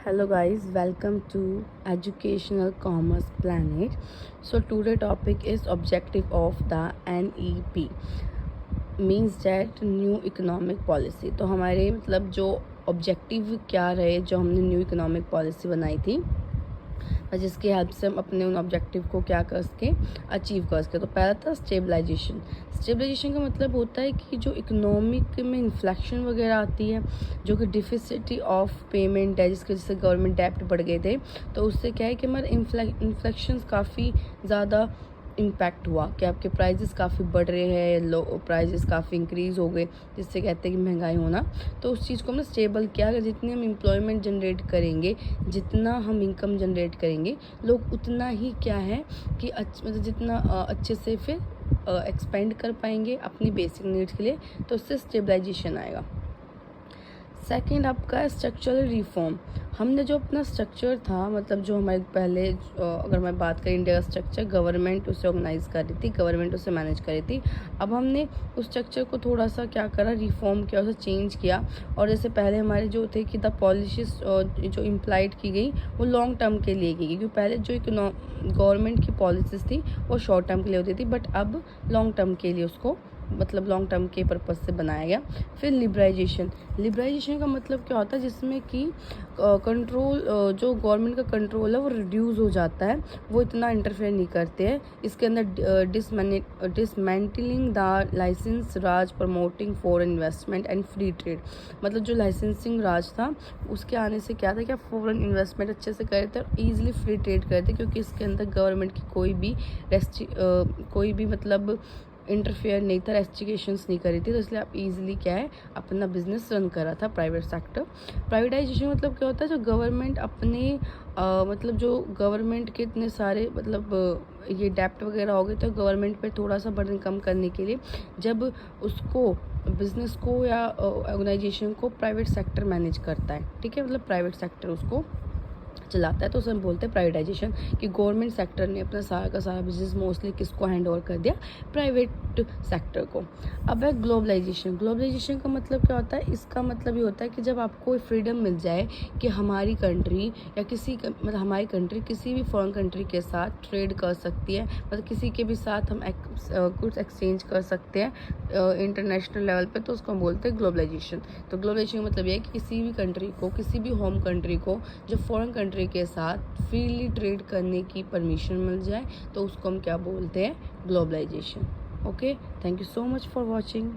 Hello guys, welcome to Educational Commerce Planet. So today topic is objective of the NEP means that new economic policy. तो हमारे मतलब जो objective क्या रहे जो हमने न्यू इकोनॉमिक पॉलिसी बनाई थी और जिसकी हेल्प से हम अपने उन ऑब्जेक्टिव को क्या कर सके अचीव कर सके। तो पहला था स्टेबलाइजेशन। स्टेबलाइजेशन का मतलब होता है कि जो इकोनॉमिक में इन्फ्लेक्शन वगैरह आती है, जो कि डिफिसिटी ऑफ पेमेंट है, जिसके वजह से गवर्नमेंट डेप्ट बढ़ गए थे, तो उससे क्या है कि हमारे इन्फ्लेक्शन काफ़ी ज़्यादा इम्पैक्ट हुआ कि आपके प्राइजेस काफ़ी बढ़ रहे हैं, लो प्राइजेस काफ़ी इंक्रीज़ हो गए, जिससे कहते हैं कि महंगाई होना। तो उस चीज़ को हमने स्टेबल किया। अगर जितनी हम एम्प्लॉयमेंट जनरेट करेंगे, जितना हम इनकम जनरेट करेंगे, लोग उतना ही क्या है कि मतलब जितना अच्छे से फिर एक्सपेंड कर पाएंगे अपनी बेसिक नीड्स के लिए, तो उससे स्टेबलाइजेशन आएगा। सेकेंड आपका है स्ट्रक्चरल रिफॉर्म। हमने जो अपना स्ट्रक्चर था, मतलब जो हमारे पहले अगर मैं बात करें इंडिया का स्ट्रक्चर, गवर्नमेंट उसे ऑर्गेनाइज कर रही थी, गवर्नमेंट उसे मैनेज कर रही थी। अब हमने उस स्ट्रक्चर को थोड़ा सा क्या करा, रिफॉर्म किया, उसे चेंज किया। और जैसे पहले हमारे जो थे कि द पॉलिसीज जो इम्प्लाइड की गई वो लॉन्ग टर्म के लिए की गई, क्योंकि पहले जो गवर्नमेंट की पॉलिसीज थी वो शॉर्ट टर्म के लिए होती थी, बट अब लॉन्ग टर्म के लिए उसको मतलब लॉन्ग टर्म के पर्पज़ से बनाया गया। फिर लिबराइजेशन का मतलब क्या होता है, जिसमें कि कंट्रोल जो गवर्नमेंट का कंट्रोल है वो रिड्यूस हो जाता है, वो इतना इंटरफेयर नहीं करते हैं। इसके अंदर dismantling the licence Raj, promoting foreign investment and free trade. मतलब जो लाइसेंसिंग राज था उसके आने से क्या था कि आप फॉरेन इन्वेस्टमेंट अच्छे से करते और ईजिली फ्री ट्रेड करते, क्योंकि इसके अंदर गवर्नमेंट की कोई भी मतलब इंटरफेयर नहीं था, रेस्ट्रिकेशंस नहीं करी थी। तो इसलिए आप इजीली क्या है अपना बिजनेस रन कर रहा था प्राइवेट सेक्टर। प्राइवेटाइजेशन मतलब क्या होता है, जो गवर्नमेंट अपने मतलब जो गवर्नमेंट के इतने सारे मतलब ये डेप्ट वगैरह हो गए, तो गवर्नमेंट पे थोड़ा सा बर्डन कम करने के लिए जब उसको बिजनेस को या ऑर्गेनाइजेशन को प्राइवेट सेक्टर मैनेज करता है, ठीक है, मतलब प्राइवेट सेक्टर उसको चलाता है, तो उसे हम बोलते हैं प्राइवेटाइजेशन, कि गवर्नमेंट सेक्टर ने अपना सारा का सारा बिजनेस मोस्टली किसको हैंड ओवर कर दिया, प्राइवेट सेक्टर को। अब है ग्लोबलाइजेशन। ग्लोबलाइजेशन का मतलब क्या होता है, इसका मतलब ये होता है कि जब आपको फ्रीडम मिल जाए कि हमारी कंट्री या मतलब हमारी कंट्री किसी भी फॉरेन कंट्री के साथ ट्रेड कर सकती है, मतलब किसी के भी साथ हम गुड्स एक्सचेंज कर सकते हैं इंटरनेशनल लेवल पे, तो उसको हम बोलते हैं ग्लोबलाइजेशन। तो ग्लोबलाइजेशन का मतलब ये है कि किसी भी कंट्री को, किसी भी होम कंट्री को जो फॉरेन कंट्री के साथ फ्रीली ट्रेड करने की परमिशन मिल जाए, तो उसको हम क्या बोलते हैं, globalisation. Okay, thank you so much for watching.